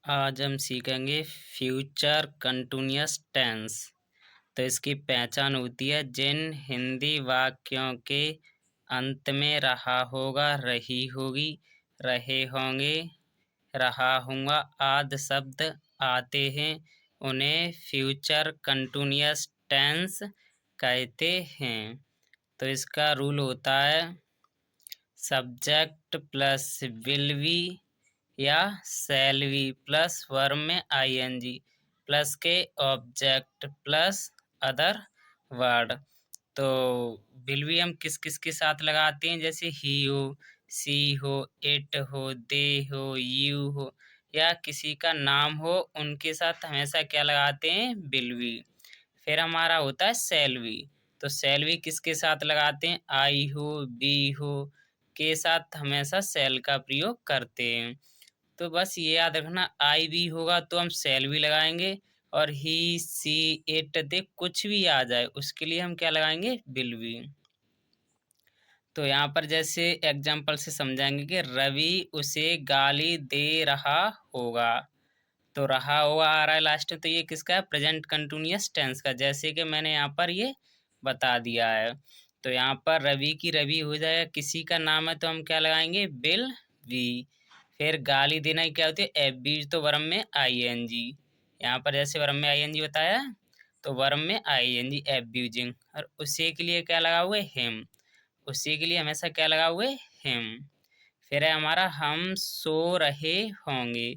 आज हम सीखेंगे फ्यूचर कंटिन्यूअस टेंस। तो इसकी पहचान होती है जिन हिंदी वाक्यों के अंत में रहा होगा, रही होगी, रहे होंगे, रहा हूँगा आदि शब्द आते हैं, उन्हें फ्यूचर कंटिन्यूअस टेंस कहते हैं। तो इसका रूल होता है सब्जेक्ट प्लस विल बी या शैल बी प्लस वर्ब में आईएनजी प्लस के ऑब्जेक्ट प्लस अदर वर्ड। तो विल बी हम किस किस के साथ लगाते हैं, जैसे ही हो, सी हो, इट हो, दे हो, यू हो या किसी का नाम हो, उनके साथ हमेशा क्या लगाते हैं, विल बी। फिर हमारा होता है शैल बी। तो शैल बी किसके साथ लगाते हैं, आई हो, बी हो के साथ हमेशा शैल का प्रयोग करते हैं। तो बस ये याद रखना, आई भी होगा तो हम शैल भी लगाएंगे, और ही, सी, इट, दे कुछ भी आ जाए उसके लिए हम क्या लगाएंगे, विल बी। तो यहाँ पर जैसे एग्जाम्पल से समझाएंगे कि रवि उसे गाली दे रहा होगा। तो रहा होगा आ रहा है लास्ट में, तो ये किसका है, प्रेजेंट कंटिन्यूअस टेंस का, जैसे कि मैंने यहाँ पर ये बता दिया है। तो यहाँ पर रवि की रवि हो जाएगा, किसी का नाम है तो हम क्या लगाएंगे, विल बी। फिर गाली देना ही क्या होती है, एफ बी, तो वर्ब में आई एन जी। यहाँ पर जैसे वर्ब में आई एन जी बताया, तो वर्ब में आई एन जी एब्यूजिंग। और उसी के लिए क्या लगा हुआ है, हिम। उसी के लिए हमेशा क्या लगा हुआ है, हिम। फिर है हमारा हम सो रहे होंगे।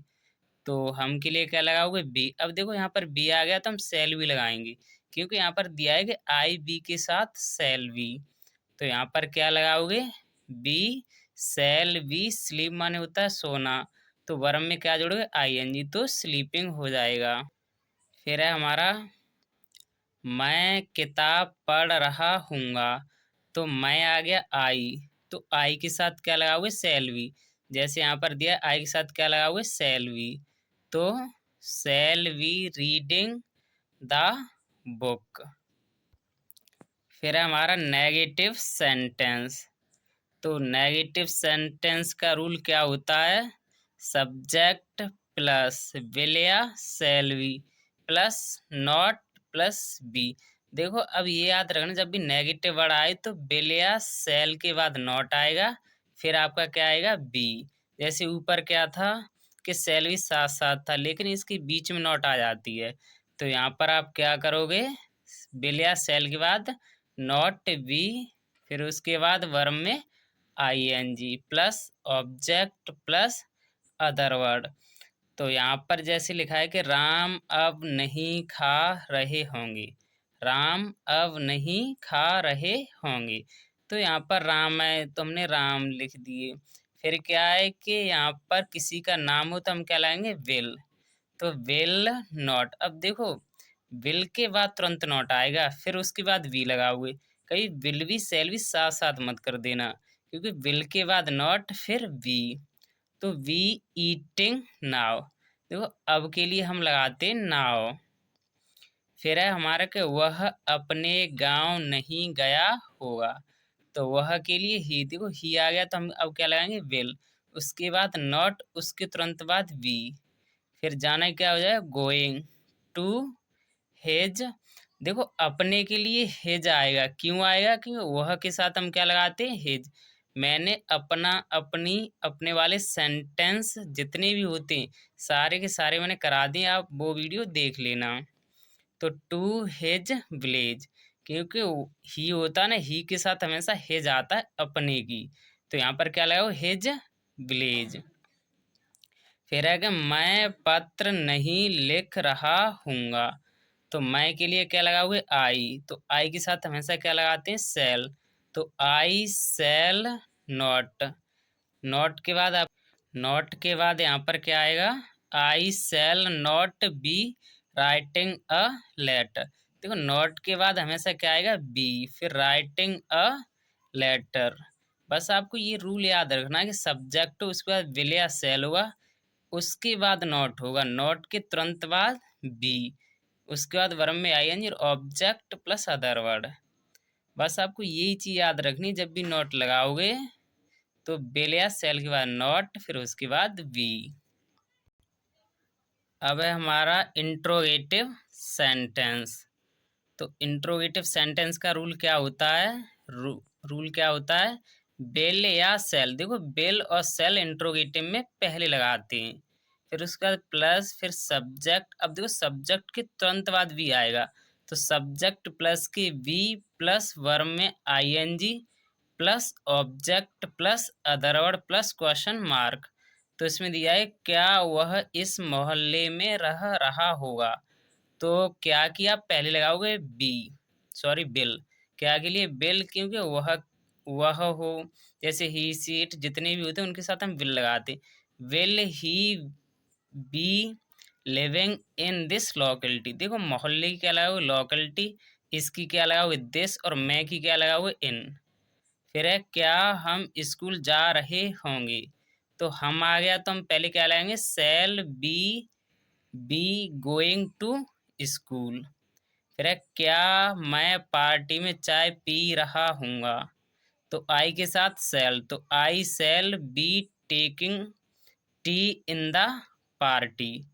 तो हम के लिए क्या लगाओगे, बी। अब देखो यहाँ पर बी आ गया तो हम सेल भी लगाएंगे, क्योंकि यहाँ पर दिया है कि आई बी के साथ सेल बी। तो यहाँ पर क्या लगाओगे, बी सेल बी। स्लीप माने होता है सोना, तो वर्ब में क्या जोड़ोगे, आई एन जी, तो स्लीपिंग हो जाएगा। फिर है हमारा मैं किताब पढ़ रहा हूँगा। तो मैं आ गया आई, तो आई के साथ क्या लगाओगे, सेल बी। जैसे यहाँ पर दिया आई के साथ क्या लगाओगे, सेल बी। तो shall be reading the book. फिर है हमारा नेगेटिव सेंटेंस। तो नेगेटिव सेंटेंस का रूल क्या होता है, सब्जेक्ट प्लस विल या shall be plus not plus be. देखो अब ये याद रखना, जब भी नेगेटिव वर्ड आए तो विल या शैल के बाद नॉट आएगा, फिर आपका क्या आएगा, बी। जैसे ऊपर क्या था कि शैल भी साथ साथ था, लेकिन इसके बीच में नॉट आ जाती है। तो यहाँ पर आप क्या करोगे, विल या शैल के बाद नॉट बी, फिर उसके बाद वर्ब में I N G plus object plus other word. तो यहाँ पर जैसे लिखा है कि राम अब नहीं खा रहे होंगे, राम अब नहीं खा रहे होंगे। तो यहाँ पर राम है तो हमने राम लिख दिए। फिर क्या है कि यहाँ पर किसी का नाम हो तो हम क्या लाएंगे, विल। तो विल नॉट। अब देखो विल के बाद तुरंत नॉट आएगा, फिर उसके बाद वी लगाओगे। कभी विल भी सेल भी साथ साथ मत कर देना, क्योंकि विल के बाद नॉट फिर वी। तो वी ईटिंग नाउ। देखो अब के लिए हम लगाते नाउ। फिर है हमारा कि वह अपने गांव नहीं गया होगा। तो वह के लिए ही, देखो ही आ गया तो हम अब क्या लगाएंगे, विल। उसके बाद नॉट, उसके तुरंत बाद वी। फिर जाना क्या हो जाएगा, गोइंग टू हेज। देखो अपने के लिए हेज आएगा, क्यों आएगा, क्योंकि वह के साथ हम क्या लगाते हैं, हेज। मैंने अपना, अपनी, अपने वाले सेंटेंस जितने भी होते हैं सारे के सारे मैंने करा दिए, आप वो वीडियो देख लेना। तो टू हेज विलेज, क्योंकि ही होता है ना, ही के साथ हमेशा हेज आता है अपने की। तो यहाँ पर क्या लगाओ, हेज विलेज। फिर है कि मैं पत्र नहीं लिख रहा हूँगा। तो मैं के लिए क्या लगाओगे, आई। तो आई के साथ हमेशा क्या लगाते हैं, सेल। तो आई सेल नॉट। नॉट के बाद आप, नॉट के बाद यहाँ पर क्या आएगा, I shall not be writing a letter. देखो नॉट के बाद हमेशा क्या आएगा, बी, फिर राइटिंग अ लेटर। बस आपको ये रूल याद रखना कि सब्जेक्ट उसके बाद विल या सेल होगा, उसके बाद नॉट होगा, नॉट के तुरंत बाद बी, उसके बाद वर्ब में आई एन जी और ऑब्जेक्ट प्लस अदर वर्ड। बस आपको यही चीज याद रखनी, जब भी नॉट लगाओगे तो विल या सेल के बाद नॉट, फिर उसके बाद बी। अब है हमारा इंट्रोगेटिव सेंटेंस। तो इंट्रोगेटिव सेंटेंस का रूल क्या होता है? रूल क्या होता है? बेल या सेल। देखो बेल और सेल इंट्रोगेटिव में पहले लगाते हैं, फिर उसका प्लस, फिर सब्जेक्ट। अब देखो सब्जेक्ट के तुरंत बाद भी आएगा, तो सब्जेक्ट प्लस के वी प्लस वर्ब में ING plus object plus other word plus question mark. तो इसमें दिया है क्या वह इस मोहल्ले में रह रहा होगा। तो क्या किया, पहले लगाओगे बी, सॉरी बिल। क्या के लिए? बिल, क्योंकि वह हो, जैसे ही सीट जितने भी होते हैं उनके साथ हम विल लगाते। Will he B living in this locality. देखो मोहल्ले की क्या लगाओगे? लोकेलिटी। इसकी क्या लगाओगे? दिस। और मैं की क्या लगाओगे? इन। फिर है क्या हम स्कूल जा रहे होंगे। तो हम आ गया, तो हम पहले क्या लगाएंगे? Shall be going to school. फिर है क्या मैं पार्टी में चाय पी रहा हूँगा। तो आई के साथ सेल, तो I shall be taking tea in the party.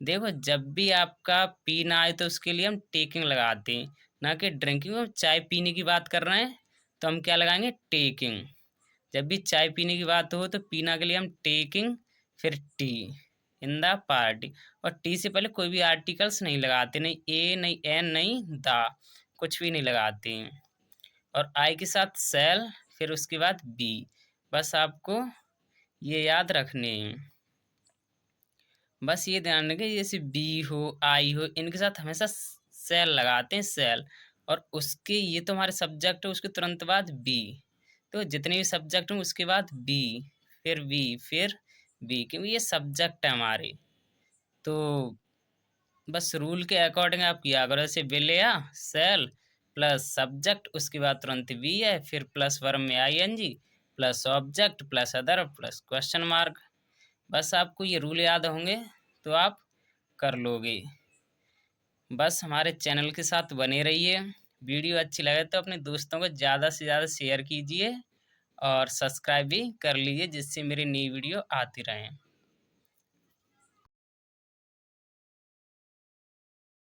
देखो जब भी आपका पीना आए तो उसके लिए हम टेकिंग लगाते हैं, ना कि ड्रिंकिंग। हम चाय पीने की बात कर रहे हैं तो हम क्या लगाएंगे? टेकिंग। जब भी चाय पीने की बात हो तो पीना के लिए हम टेकिंग, फिर टी इन द पार्टी। और टी से पहले कोई भी आर्टिकल्स नहीं लगाते, नहीं ए नहीं एन नहीं द, कुछ भी नहीं लगाते हैं। और आई के साथ सेल, फिर उसके बाद बी। बस आपको ये याद रखने हैं। बस ये ध्यान रखें, जैसे बी हो आई हो इनके साथ हमेशा सेल लगाते हैं, सेल। और उसके ये तो हमारे सब्जेक्ट है, उसके तुरंत बाद बी। तो जितने भी सब्जेक्ट हों उसके बाद बी, फिर बी, फिर बी, क्योंकि ये सब्जेक्ट है हमारे। तो बस रूल के अकॉर्डिंग आप किया करो, जैसे विल या सेल प्लस सब्जेक्ट, उसके बाद तुरंत बी है, फिर प्लस वर्ब में ING plus object plus other plus question mark. बस आपको ये रूल याद होंगे तो आप कर लोगे। बस हमारे चैनल के साथ बने रहिए। वीडियो अच्छी लगे तो अपने दोस्तों को ज़्यादा से ज़्यादा शेयर कीजिए और सब्सक्राइब भी कर लीजिए, जिससे मेरी नई वीडियो आती रहें।